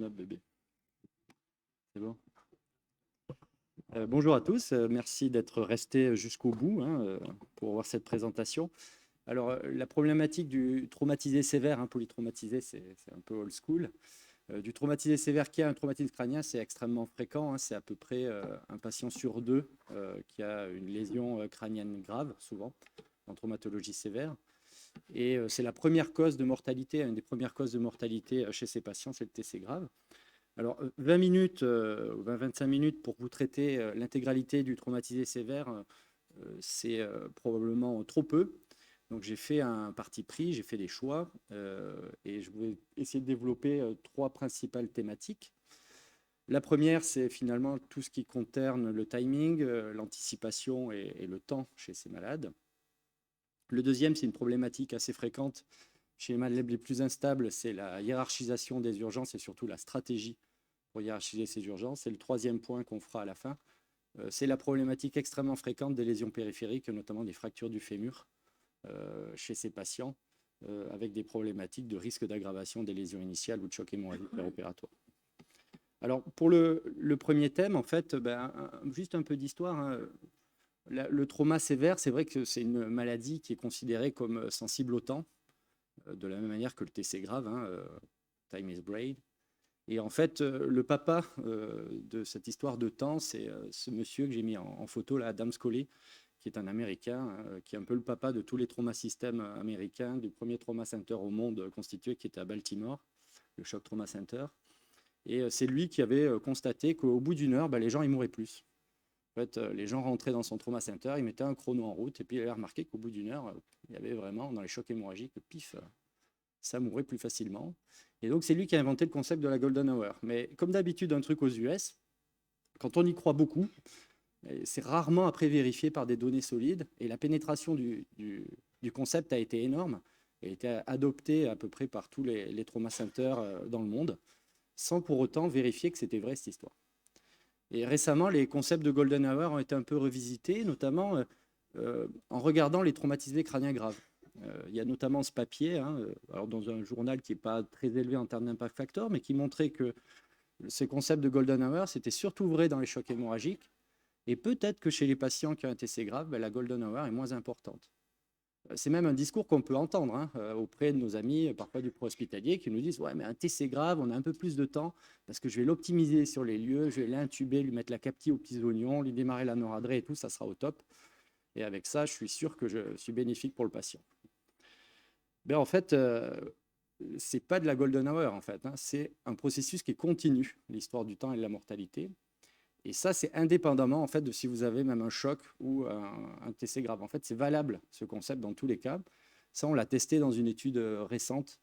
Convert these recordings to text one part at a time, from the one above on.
on up, bébé. C'est bon. Bonjour à tous, merci d'être restés jusqu'au bout pour voir cette présentation. Alors, la problématique du traumatisé sévère, polytraumatisé, c'est un peu old school. Du traumatisé sévère qui a un traumatisme crânien, c'est extrêmement fréquent. C'est à peu près un patient sur deux qui a une lésion crânienne grave, souvent, en traumatologie sévère. Et c'est la première cause de mortalité, une des premières causes de mortalité chez ces patients, c'est le TC grave. Alors, 20 minutes, 20-25 minutes pour vous traiter l'intégralité du traumatisé sévère, c'est probablement trop peu. Donc, j'ai fait un parti pris, j'ai fait des choix et je vais essayer de développer trois principales thématiques. La première, c'est finalement tout ce qui concerne le timing, l'anticipation et le temps chez ces malades. Le deuxième, c'est une problématique assez fréquente chez les malades les plus instables, c'est la hiérarchisation des urgences et surtout la stratégie pour hiérarchiser ces urgences. Et le troisième point qu'on fera à la fin, c'est la problématique extrêmement fréquente des lésions périphériques, notamment des fractures du fémur chez ces patients, avec des problématiques de risque d'aggravation des lésions initiales ou de choc hémorragique préopératoire. Alors, pour le premier thème, en fait, juste un peu d'histoire. Le trauma sévère, c'est vrai que c'est une maladie qui est considérée comme sensible au temps, de la même manière que le TC grave, time is brain. Et en fait, le papa de cette histoire de temps, c'est ce monsieur que j'ai mis en photo, là, Adam Scully, qui est un Américain, qui est un peu le papa de tous les traumasystèmes américains, du premier trauma center au monde constitué, qui était à Baltimore, le Shock Trauma Center. Et c'est lui qui avait constaté qu'au bout d'une heure, les gens ils mouraient plus. En fait, les gens rentraient dans son trauma center, ils mettaient un chrono en route, et puis il avait remarqué qu'au bout d'une heure, il y avait vraiment, dans les chocs hémorragiques, pif, ça mourait plus facilement. Et donc, c'est lui qui a inventé le concept de la Golden Hour. Mais comme d'habitude, un truc aux US, quand on y croit beaucoup, c'est rarement après vérifié par des données solides. Et la pénétration du concept a été énorme. Elle a été adoptée à peu près par tous les trauma centers dans le monde, sans pour autant vérifier que c'était vrai cette histoire. Et récemment, les concepts de Golden Hour ont été un peu revisités, notamment en regardant les traumatisés crâniens graves. Il y a notamment ce papier, alors dans un journal qui n'est pas très élevé en termes d'impact factor, mais qui montrait que ces concepts de Golden Hour, c'était surtout vrai dans les chocs hémorragiques. Et peut-être que chez les patients qui ont un TC grave, la Golden Hour est moins importante. C'est même un discours qu'on peut entendre auprès de nos amis, parfois du préhospitalier, qui nous disent « Ouais, mais un TC grave, on a un peu plus de temps parce que je vais l'optimiser sur les lieux, je vais l'intuber, lui mettre la captie aux petits oignons, lui démarrer la noradrée et tout, ça sera au top. Et avec ça, je suis sûr que je suis bénéfique pour le patient. » En fait, c'est pas de la golden hour, en fait. C'est un processus qui est continu, l'histoire du temps et de la mortalité. Et ça, c'est indépendamment, en fait, de si vous avez même un choc ou un TC grave. En fait, c'est valable, ce concept, dans tous les cas. Ça, on l'a testé dans une étude récente,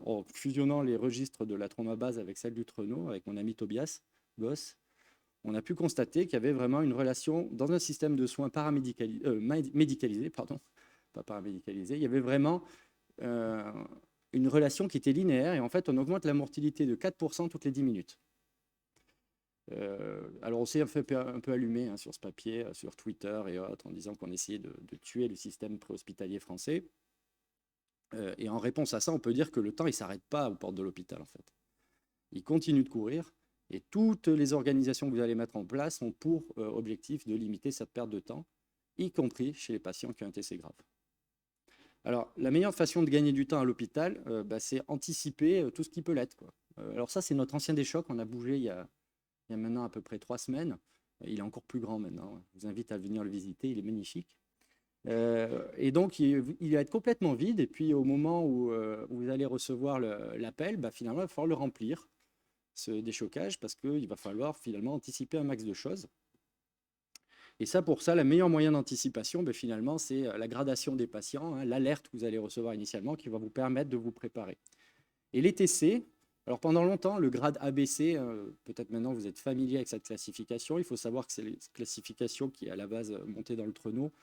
en fusionnant les registres de la traumabase avec celle du Treno, avec mon ami Tobias Goss. On a pu constater qu'il y avait vraiment une relation dans un système de soins médicalisé, pas paramédicalisé, il y avait vraiment une relation qui était linéaire et en fait on augmente la mortalité de 4% toutes les 10 minutes. Alors on s'est un peu allumé sur ce papier, sur Twitter et autres, en disant qu'on essayait de tuer le système préhospitalier français. Et en réponse à ça, on peut dire que le temps il ne s'arrête pas aux portes de l'hôpital en fait. Il continue de courir. Et toutes les organisations que vous allez mettre en place ont pour objectif de limiter cette perte de temps, y compris chez les patients qui ont un TC grave. Alors, la meilleure façon de gagner du temps à l'hôpital, c'est anticiper tout ce qui peut l'être. Alors ça, c'est notre ancien des chocs. On a bougé il y a maintenant à peu près 3 semaines. Il est encore plus grand maintenant. Je vous invite à venir le visiter. Il est magnifique. Et donc, il va être complètement vide. Et puis, au moment où vous allez recevoir l'appel, finalement, il va falloir le remplir. Ce déchocage parce qu'il va falloir finalement anticiper un max de choses. Et ça, pour ça, le meilleur moyen d'anticipation, finalement, c'est la gradation des patients, l'alerte que vous allez recevoir initialement qui va vous permettre de vous préparer. Et les TC, alors pendant longtemps, le grade ABC, peut-être maintenant vous êtes familier avec cette classification, il faut savoir que c'est une classification qui est à la base montée dans le Treno,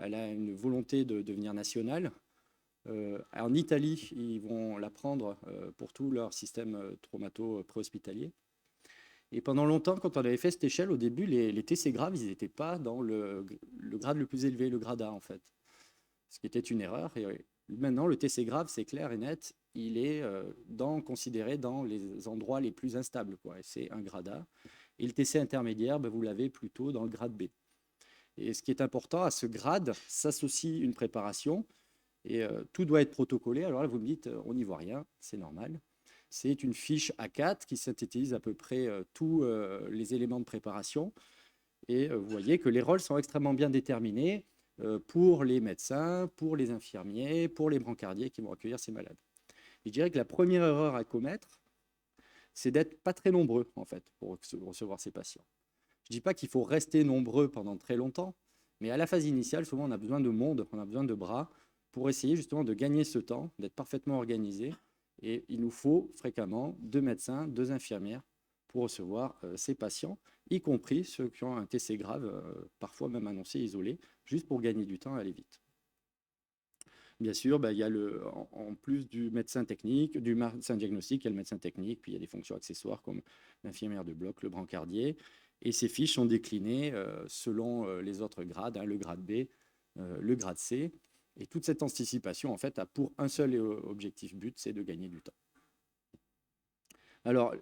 elle a une volonté de devenir nationale. En Italie, ils vont la prendre pour tout leur système traumato-préhospitalier. Et pendant longtemps, quand on avait fait cette échelle, au début, les TC graves, ils n'étaient pas dans le grade le plus élevé, le grade A, en fait. Ce qui était une erreur. Et Maintenant, le TC grave, c'est clair et net, il est considéré dans les endroits les plus instables, quoi. C'est un grade A. Et le TC intermédiaire, ben, vous l'avez plutôt dans le grade B. Et ce qui est important, à ce grade s'associe une préparation et tout doit être protocolé. Alors là, vous me dites, on n'y voit rien, c'est normal. C'est une fiche A4 qui synthétise à peu près tous les éléments de préparation. Et vous voyez que les rôles sont extrêmement bien déterminés pour les médecins, pour les infirmiers, pour les brancardiers qui vont accueillir ces malades. Je dirais que la première erreur à commettre, c'est d'être pas très nombreux, en fait, pour recevoir ces patients. Je ne dis pas qu'il faut rester nombreux pendant très longtemps, mais à la phase initiale, souvent, on a besoin de monde, on a besoin de bras pour essayer justement de gagner ce temps, d'être parfaitement organisé. Et il nous faut fréquemment 2 médecins, 2 infirmières pour recevoir ces patients, y compris ceux qui ont un TC grave, parfois même annoncé isolé, juste pour gagner du temps et aller vite. Bien sûr, il y a en plus du médecin technique, du médecin diagnostique, il y a le médecin technique, puis il y a des fonctions accessoires comme l'infirmière de bloc, le brancardier. Et ces fiches sont déclinées selon les autres grades, hein, le grade B, le grade C. Et toute cette anticipation, en fait, a pour un seul objectif but, c'est de gagner du temps. Alors,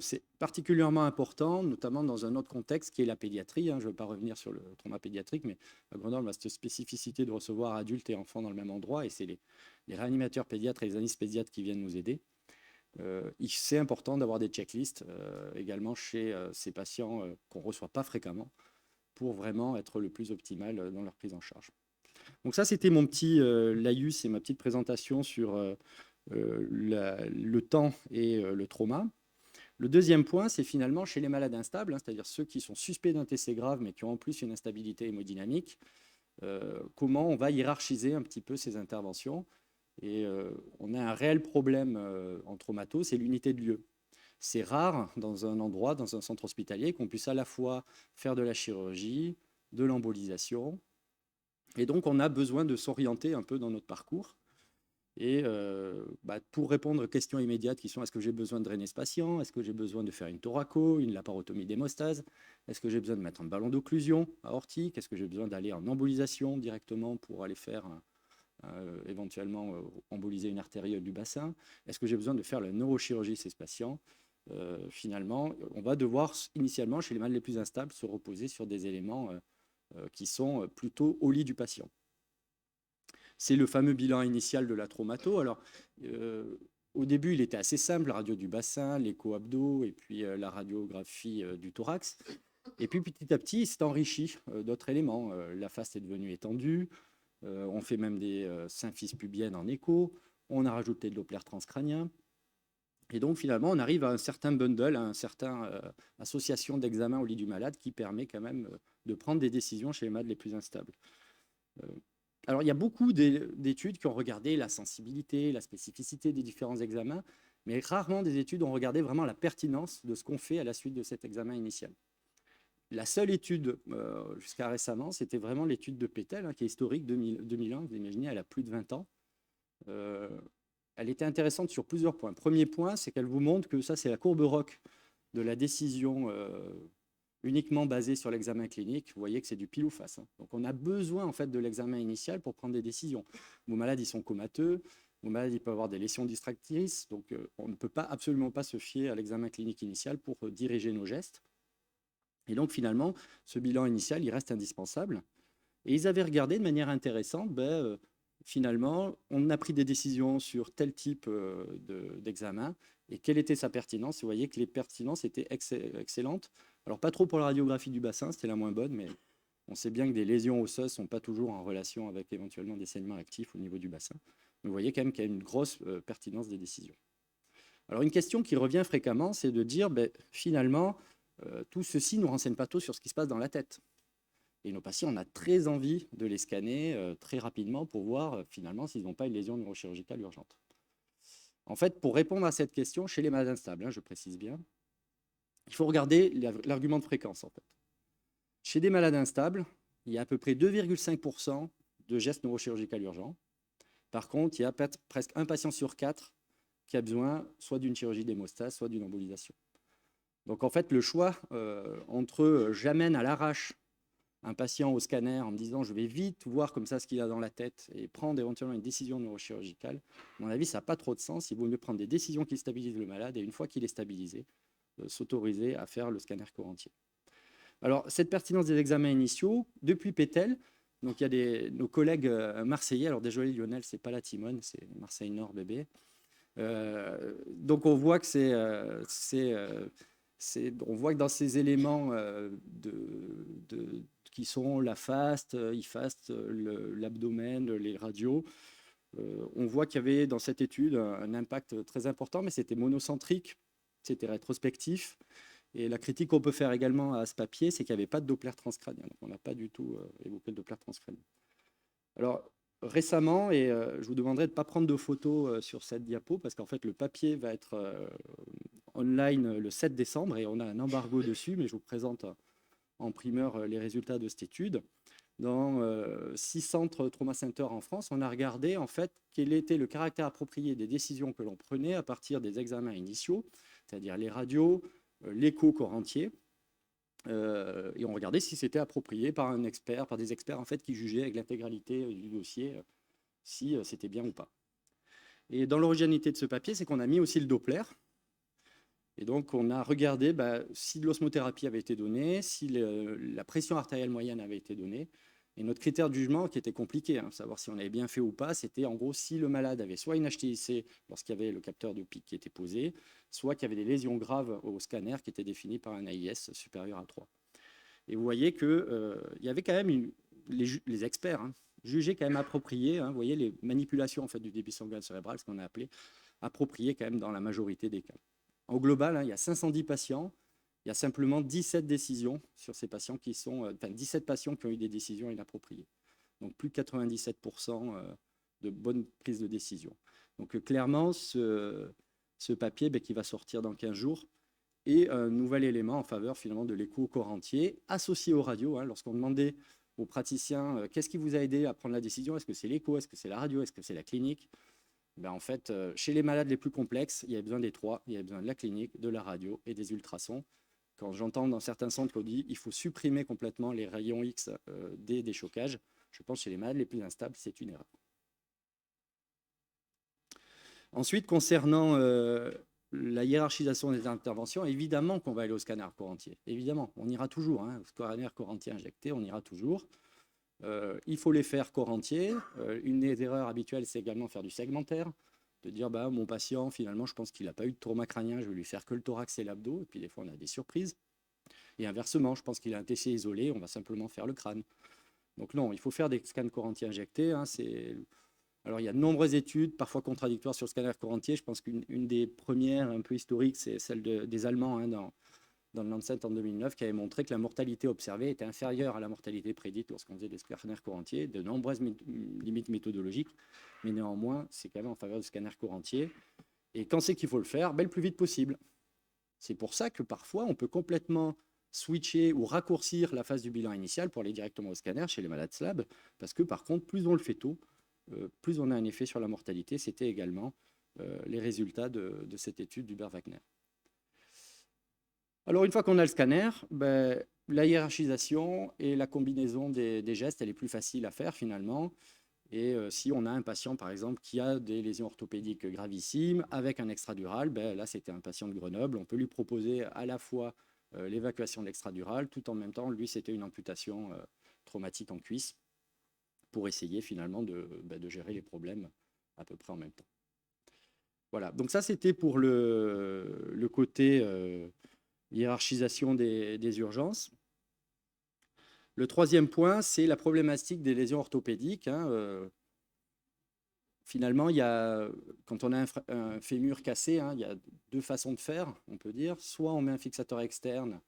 c'est particulièrement important, notamment dans un autre contexte qui est la pédiatrie, hein. Je ne veux pas revenir sur le trauma pédiatrique, mais à Grenoble, on a cette spécificité de recevoir adultes et enfants dans le même endroit, et c'est les réanimateurs pédiatres et les anesthésistes pédiatres qui viennent nous aider. C'est important d'avoir des checklists également chez ces patients qu'on ne reçoit pas fréquemment pour vraiment être le plus optimal dans leur prise en charge. Donc ça, c'était mon petit laïus et ma petite présentation sur le temps et le trauma. Le deuxième point, c'est finalement chez les malades instables, hein, c'est-à-dire ceux qui sont suspects d'un TC grave mais qui ont en plus une instabilité hémodynamique, comment on va hiérarchiser un petit peu ces interventions. Et on a un réel problème en traumato, c'est l'unité de lieu. C'est rare dans un endroit, dans un centre hospitalier, qu'on puisse à la fois faire de la chirurgie, de l'embolisation. Et donc, on a besoin de s'orienter un peu dans notre parcours. Et pour répondre aux questions immédiates qui sont: est-ce que j'ai besoin de drainer ce patient? Est-ce que j'ai besoin de faire une thoraco, une laparotomie d'hémostase? Est-ce que j'ai besoin de mettre un ballon d'occlusion aortique? Est-ce que j'ai besoin d'aller en embolisation directement pour aller faire éventuellement emboliser une artériole du bassin? Est-ce que j'ai besoin de faire la neurochirurgie chez ce patient? Finalement, on va devoir initialement, chez les malades les plus instables, se reposer sur des éléments qui sont plutôt au lit du patient. C'est le fameux bilan initial de la traumato. Alors, au début, il était assez simple, la radio du bassin, l'écho-abdo et puis la radiographie du thorax. Et puis petit à petit, il s'est enrichi d'autres éléments. La face est devenue étendue, on fait même des symphyses pubiennes en écho, on a rajouté de Doppler transcrânien. Et donc finalement, on arrive à un certain bundle, à une certaine association d'examens au lit du malade qui permet quand même de prendre des décisions chez les malades les plus instables. Alors, il y a beaucoup d'études qui ont regardé la sensibilité, la spécificité des différents examens, mais rarement des études ont regardé vraiment la pertinence de ce qu'on fait à la suite de cet examen initial. La seule étude, jusqu'à récemment, c'était vraiment l'étude de Pétel, hein, qui est historique, 2001, vous imaginez, elle a plus de 20 ans. Elle était intéressante sur plusieurs points. Premier point, c'est qu'elle vous montre que ça, c'est la courbe ROC de la décision uniquement basée sur l'examen clinique. Vous voyez que c'est du pile ou face, hein. Donc, on a besoin en fait de l'examen initial pour prendre des décisions. Vos malades, ils sont comateux. Vos malades, ils peuvent avoir des lésions distractrices. Donc, on ne peut pas, absolument pas se fier à l'examen clinique initial pour diriger nos gestes. Et donc, finalement, ce bilan initial, il reste indispensable. Et ils avaient regardé de manière intéressante, finalement, on a pris des décisions sur tel type d'examen et quelle était sa pertinence. Vous voyez que les pertinences étaient excellentes. Alors, pas trop pour la radiographie du bassin, c'était la moins bonne, mais on sait bien que des lésions osseuses ne sont pas toujours en relation avec éventuellement des saignements actifs au niveau du bassin. Mais vous voyez quand même qu'il y a une grosse pertinence des décisions. Alors, une question qui revient fréquemment, c'est de dire, finalement, tout ceci ne nous renseigne pas trop sur ce qui se passe dans la tête. Et nos patients, on a très envie de les scanner très rapidement pour voir finalement s'ils n'ont pas une lésion neurochirurgicale urgente. En fait, pour répondre à cette question, chez les malades instables, hein, je précise bien, il faut regarder l'argument de fréquence en fait. Chez des malades instables, il y a à peu près 2,5% de gestes neurochirurgicaux urgents. Par contre, il y a presque un patient sur 4 qui a besoin soit d'une chirurgie d'hémostase, soit d'une embolisation. Donc en fait, le choix entre j'amène à l'arrache un patient au scanner en me disant je vais vite voir comme ça ce qu'il a dans la tête et prendre éventuellement une décision neurochirurgicale, à mon avis, ça n'a pas trop de sens. Il vaut mieux prendre des décisions qui stabilisent le malade et une fois qu'il est stabilisé, s'autoriser à faire le scanner corps entier. Alors, cette pertinence des examens initiaux, depuis Pétel, donc il y a nos collègues marseillais, alors désolé Lionel, c'est pas la Timone, c'est Marseille Nord bébé. Donc on voit que on voit que dans ces éléments qui sont la FAST, IFAST, l'abdomen, les radios, on voit qu'il y avait dans cette étude un impact très important, mais c'était monocentrique, c'était rétrospectif. Et la critique qu'on peut faire également à ce papier, c'est qu'il n'y avait pas de Doppler transcrânien. Donc on n'a pas du tout évoqué le Doppler transcrânien. Alors, récemment, et je vous demanderai de ne pas prendre de photos sur cette diapo, parce qu'en fait, le papier va être online le 7 décembre, et on a un embargo dessus, mais je vous présente en primeur les résultats de cette étude. Dans 6 centres Trauma Center en France, on a regardé en fait quel était le caractère approprié des décisions que l'on prenait à partir des examens initiaux, c'est-à-dire les radios, l'écho corps entier, et on regardait si c'était approprié par un expert, par des experts en fait qui jugeaient avec l'intégralité du dossier si c'était bien ou pas. Et dans l'originalité de ce papier, c'est qu'on a mis aussi le Doppler. Et donc on a regardé si l'osmothérapie avait été donnée, si la pression artérielle moyenne avait été donnée. Et notre critère de jugement, qui était compliqué, savoir si on avait bien fait ou pas, c'était en gros si le malade avait soit une HTIC lorsqu'il y avait le capteur de pic qui était posé, soit qu'il y avait des lésions graves au scanner qui étaient définies par un AIS supérieur à 3. Et vous voyez qu'il y avait quand même les experts jugeaient quand même approprié, vous voyez les manipulations en fait, du débit sanguin cérébral, ce qu'on a appelé approprié quand même dans la majorité des cas. Au global, il y a 510 patients. Il y a simplement 17 décisions sur ces patients qui sont, 17 patients qui ont eu des décisions inappropriées. Donc plus de 97% de bonnes prises de décision. Donc clairement, ce papier qui va sortir dans 15 jours est un nouvel élément en faveur finalement de l'écho au corps entier, associé aux radios. Lorsqu'on demandait aux praticiens qu'est-ce qui vous a aidé à prendre la décision, est-ce que c'est l'écho, est-ce que c'est la radio, est-ce que c'est la clinique? En fait, chez les malades les plus complexes, il y avait besoin des trois. Il y avait besoin de la clinique, de la radio et des ultrasons. Quand j'entends dans certains centres qu'on dit qu'il faut supprimer complètement les rayons X des déchocages, je pense que chez les malades les plus instables, c'est une erreur. Ensuite, concernant la hiérarchisation des interventions, évidemment qu'on va aller au scanner corps entier. Évidemment, on ira toujours. Au scanner corps entier injecté, on ira toujours. Il faut les faire corps entier. Une des erreurs habituelles, c'est également faire du segmentaire, de dire mon patient, finalement, je pense qu'il n'a pas eu de trauma crânien, je vais lui faire que le thorax et l'abdos, et puis des fois, on a des surprises. Et inversement, je pense qu'il a un TC isolé, on va simplement faire le crâne. Donc non, il faut faire des scans corps entier injectés. Alors, il y a de nombreuses études, parfois contradictoires, sur le scanner corps entier. Je pense qu'une des premières, un peu historiques, c'est celle des Allemands dans le Lancet en 2009, qui avait montré que la mortalité observée était inférieure à la mortalité prédite lorsqu'on faisait des scanners corps entier, de nombreuses limites méthodologiques, mais néanmoins, c'est quand même en faveur du scanner corps entier. Et quand c'est qu'il faut le faire, le plus vite possible. C'est pour ça que parfois, on peut complètement switcher ou raccourcir la phase du bilan initial pour aller directement au scanner chez les malades SLAB, parce que par contre, plus on le fait tôt, plus on a un effet sur la mortalité. C'était également les résultats de cette étude d'Hubert-Wagner. Alors, une fois qu'on a le scanner, la hiérarchisation et la combinaison des gestes, elle est plus facile à faire finalement. Et si on a un patient, par exemple, qui a des lésions orthopédiques gravissimes avec un extradural, là, c'était un patient de Grenoble, on peut lui proposer à la fois l'évacuation de l'extradural, tout en même temps, lui, c'était une amputation traumatique en cuisse pour essayer finalement de gérer les problèmes à peu près en même temps. Voilà, donc ça, c'était pour le côté hiérarchisation des urgences. Le troisième point, c'est la problématique des lésions orthopédiques. Finalement, quand on a un fémur cassé, il y a deux façons de faire, on peut dire. Soit on met un fixateur externe,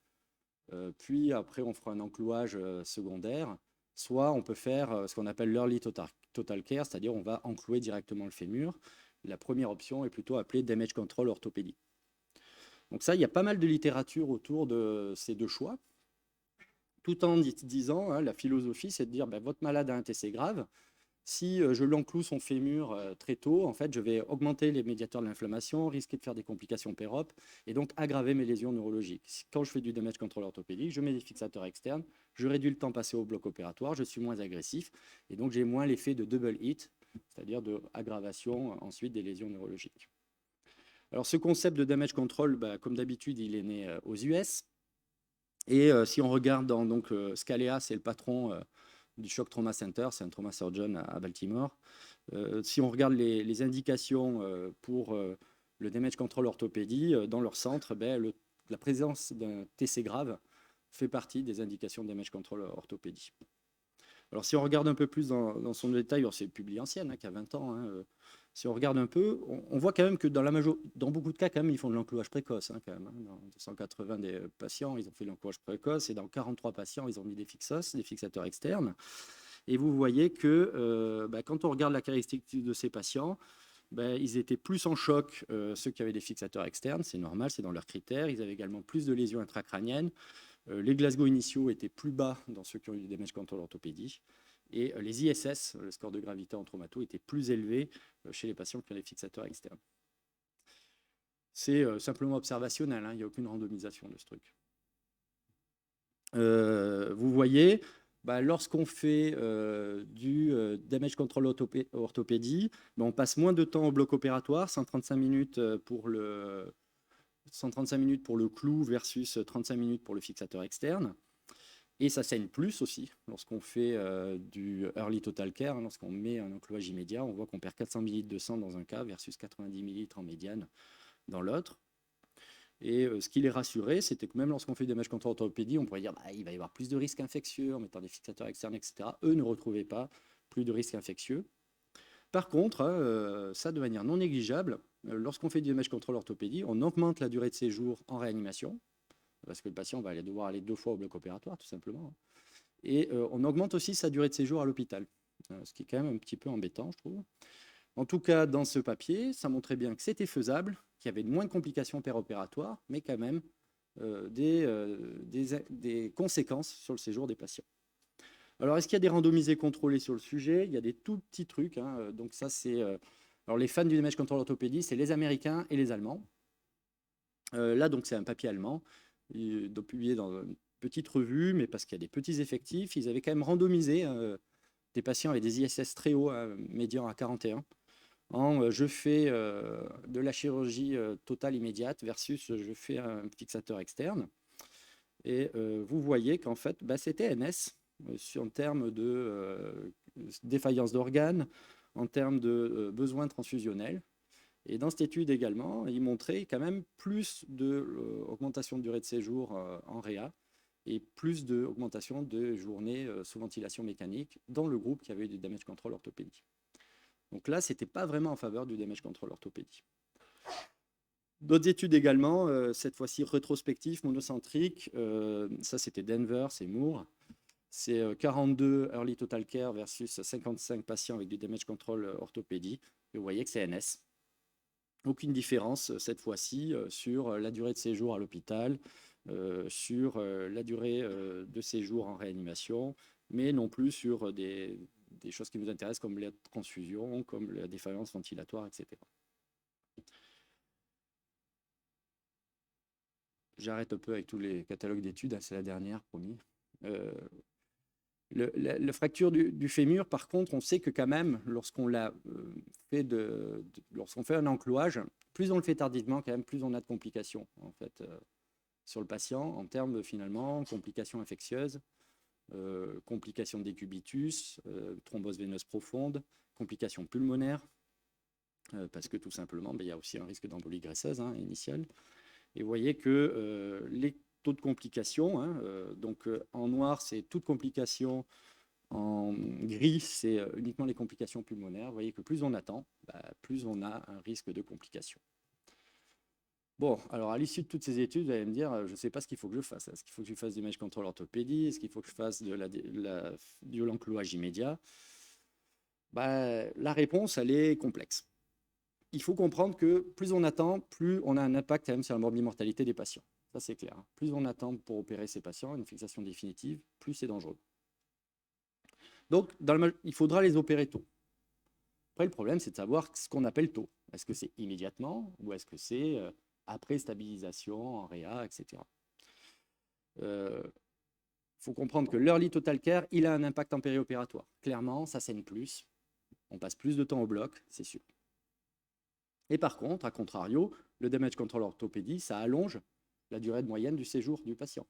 puis après on fera un enclouage secondaire. Soit on peut faire ce qu'on appelle l'early total care, c'est-à-dire on va enclouer directement le fémur. La première option est plutôt appelée damage control orthopédie. Donc ça, il y a pas mal de littérature autour de ces deux choix, tout en disant, la philosophie, c'est de dire, votre malade a un TC grave, Si je l'encloue son fémur très tôt, en fait, je vais augmenter les médiateurs de l'inflammation, risquer de faire des complications péropes et donc aggraver mes lésions neurologiques. Quand je fais du damage control orthopédique, je mets des fixateurs externes, je réduis le temps passé au bloc opératoire, je suis moins agressif et donc j'ai moins l'effet de double hit, c'est-à-dire de aggravation ensuite des lésions neurologiques. Alors ce concept de damage control, bah, comme d'habitude, il est né aux US. Et si on regarde dans Scalea, c'est le patron du Shock Trauma Center, c'est un trauma surgeon à Baltimore. Si on regarde les indications pour le damage control orthopédie, dans leur centre, ben, la présence d'un TC grave fait partie des indications de damage control orthopédie. Alors si on regarde un peu plus dans son détail, c'est une publié ancienne, hein, qui a 20 ans, hein, si on regarde un peu, on voit quand même que dans beaucoup de cas, quand même, ils font de l'enclouage précoce. Hein, quand même, hein. Dans 280 des patients, ils ont fait de l'enclouage précoce et dans 43 patients, ils ont mis des fixos, des fixateurs externes. Et vous voyez que quand on regarde la caractéristique de ces patients, ils étaient plus en choc, ceux qui avaient des fixateurs externes, c'est normal, c'est dans leurs critères. Ils avaient également plus de lésions intracrâniennes. Les Glasgow initiaux étaient plus bas dans ceux qui ont eu des damage control orthopédie. Et les ISS, le score de gravité en traumato, était plus élevé chez les patients qui ont des fixateurs externes. C'est simplement observationnel, hein, il n'y a aucune randomisation de ce truc. Vous voyez, lorsqu'on fait du damage control orthopédie, on passe moins de temps au bloc opératoire, 135 minutes pour le 135 minutes pour le clou versus 35 minutes pour le fixateur externe. Et ça saigne plus aussi lorsqu'on fait du early total care, hein, lorsqu'on met un enclouage immédiat, on voit qu'on perd 400 ml de sang dans un cas versus 90 ml en médiane dans l'autre. Et ce qui les rassurait, c'était que même lorsqu'on fait des damage control orthopédie, on pourrait dire il va y avoir plus de risques infectieux en mettant des fixateurs externes, etc. Eux ne retrouvaient pas plus de risques infectieux. Par contre, ça de manière non négligeable, lorsqu'on fait du damage control orthopédie, on augmente la durée de séjour en réanimation, parce que le patient va devoir aller 2 fois au bloc opératoire, tout simplement. Et on augmente aussi sa durée de séjour à l'hôpital, ce qui est quand même un petit peu embêtant, je trouve. En tout cas, dans ce papier, ça montrait bien que c'était faisable, qu'il y avait moins de complications péropératoires, mais quand même des conséquences sur le séjour des patients. Alors, est-ce qu'il y a des randomisés contrôlés sur le sujet? Il y a des tout petits trucs. Hein. Donc ça, c'est... alors, les fans du damage control orthopédie, c'est les Américains et les Allemands. Là, donc, c'est un papier allemand, publié dans une petite revue, mais parce qu'il y a des petits effectifs, ils avaient quand même randomisé des patients avec des ISS très hauts, médian à 41, je fais de la chirurgie totale immédiate versus je fais un fixateur externe. Et vous voyez qu'en fait, c'était NS en termes de défaillance d'organes, en termes de besoins transfusionnels. Et dans cette étude également, il montrait quand même plus d'augmentation de durée de séjour en réa et plus d'augmentation de journées sous ventilation mécanique dans le groupe qui avait eu du damage control orthopédie. Donc là, ce n'était pas vraiment en faveur du damage control orthopédie. D'autres études également, cette fois-ci rétrospectives, monocentriques. Ça, c'était Denver, c'est Moore. C'est 42 early total care versus 55 patients avec du damage control orthopédie. Et vous voyez que c'est NS. Aucune différence cette fois-ci sur la durée de séjour à l'hôpital, sur la durée de séjour en réanimation, mais non plus sur des choses qui nous intéressent comme la transfusion, comme la défaillance ventilatoire, etc. J'arrête un peu avec tous les catalogues d'études, hein, c'est la dernière, promis. La fracture du fémur, par contre, on sait que quand même, lorsqu'on fait lorsqu'on fait un enclouage, plus on le fait tardivement, quand même, plus on a de complications, en fait, sur le patient, en termes de, finalement, complications infectieuses, complications de décubitus, thrombose veineuse profonde, complications pulmonaires, parce que tout simplement, il y a aussi un risque d'embolie graisseuse initiale. Et vous voyez que les taux de complications, donc en noir, c'est toute complication, en gris, c'est uniquement les complications pulmonaires. Vous voyez que plus on attend, plus on a un risque de complications. Bon, alors à l'issue de toutes ces études, vous allez me dire, je ne sais pas ce qu'il faut que je fasse. Est-ce qu'il faut que je fasse du damage control orthopédie? Est-ce qu'il faut que je fasse de l'enclouage immédiat? La réponse, elle est complexe. Il faut comprendre que plus on attend, plus on a un impact quand même sur la mortalité des patients. Ça, c'est clair. Plus on attend pour opérer ces patients, une fixation définitive, plus c'est dangereux. Donc, il faudra les opérer tôt. Après, le problème, c'est de savoir ce qu'on appelle tôt. Est-ce que c'est immédiatement ou est-ce que c'est après stabilisation, en réa, etc. Il faut comprendre que l'early total care, il a un impact en périopératoire. Clairement, ça saigne plus. On passe plus de temps au bloc, c'est sûr. Et par contre, à contrario, le damage control orthopédie, ça allonge la durée de moyenne du séjour du patient,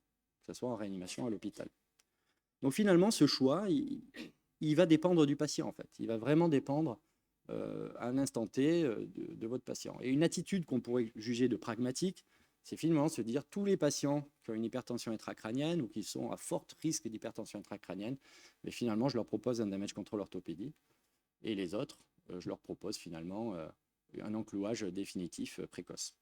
que ce soit en réanimation à l'hôpital. Donc finalement, ce choix, il va dépendre du patient en fait. Il va vraiment dépendre à un instant T de votre patient. Et une attitude qu'on pourrait juger de pragmatique, c'est finalement se dire tous les patients qui ont une hypertension intracrânienne ou qui sont à fort risque d'hypertension intracrânienne, mais finalement, je leur propose un damage control orthopédie. Et les autres, je leur propose finalement un enclouage définitif précoce.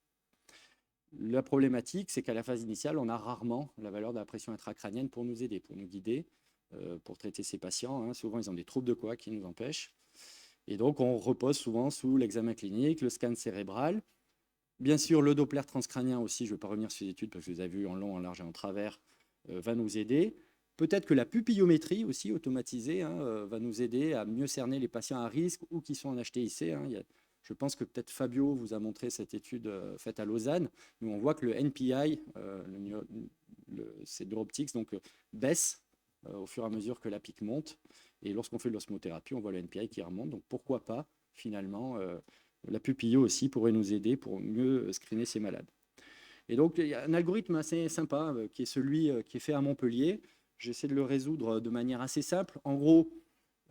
La problématique, c'est qu'à la phase initiale, on a rarement la valeur de la pression intracrânienne pour nous aider, pour nous guider, pour traiter ces patients. Hein. Souvent, ils ont des troubles de coac qui nous empêchent. Et donc, on repose souvent sous l'examen clinique, le scan cérébral. Bien sûr, le Doppler transcrânien aussi, je ne vais pas revenir sur ces études parce que je les ai vues en long, en large et en travers, va nous aider. Peut-être que la pupillométrie aussi automatisée va nous aider à mieux cerner les patients à risque ou qui sont en HTIC. Je pense que peut-être Fabio vous a montré cette étude faite à Lausanne, où on voit que le NPI, c'est neuroptics, donc baisse au fur et à mesure que la pique monte. Et lorsqu'on fait de l'osmothérapie, on voit le NPI qui remonte. Donc pourquoi pas, finalement, la pupillo aussi pourrait nous aider pour mieux screener ces malades. Et donc, il y a un algorithme assez sympa qui est celui qui est fait à Montpellier. J'essaie de le résoudre de manière assez simple. En gros,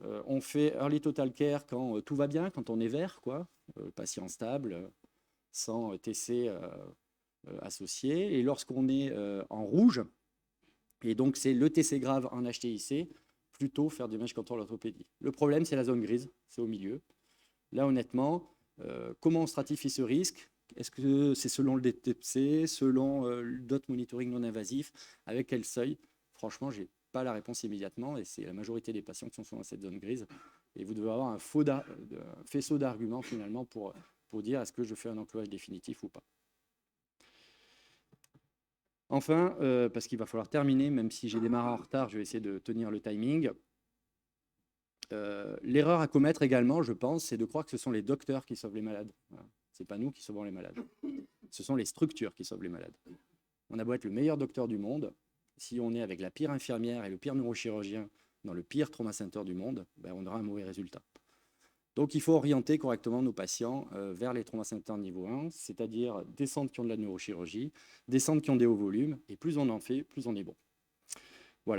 on fait early total care quand tout va bien, quand on est vert, quoi, patient stable, sans TC associé. Et lorsqu'on est en rouge, et donc c'est le TC grave en HTIC, plutôt faire du damage control orthopédie. Le problème, c'est la zone grise, c'est au milieu. Là, honnêtement, comment on stratifie ce risque? Est-ce que c'est selon le DTC, selon d'autres monitoring non invasifs? Avec quel seuil? Franchement, je n'ai pas la réponse immédiatement et c'est la majorité des patients qui sont dans cette zone grise. Et vous devez avoir un faisceau d'arguments finalement pour dire est-ce que je fais un enclouage définitif ou pas. Enfin, parce qu'il va falloir terminer, même si j'ai démarré en retard, je vais essayer de tenir le timing. L'erreur à commettre également, je pense, c'est de croire que ce sont les docteurs qui sauvent les malades. Voilà. Ce n'est pas nous qui sauvons les malades. Ce sont les structures qui sauvent les malades. On a beau être le meilleur docteur du monde, si on est avec la pire infirmière et le pire neurochirurgien dans le pire trauma center du monde, ben on aura un mauvais résultat. Donc il faut orienter correctement nos patients vers les trauma centers niveau 1, c'est-à-dire des centres qui ont de la neurochirurgie, des centres qui ont des hauts volumes, et plus on en fait, plus on est bon.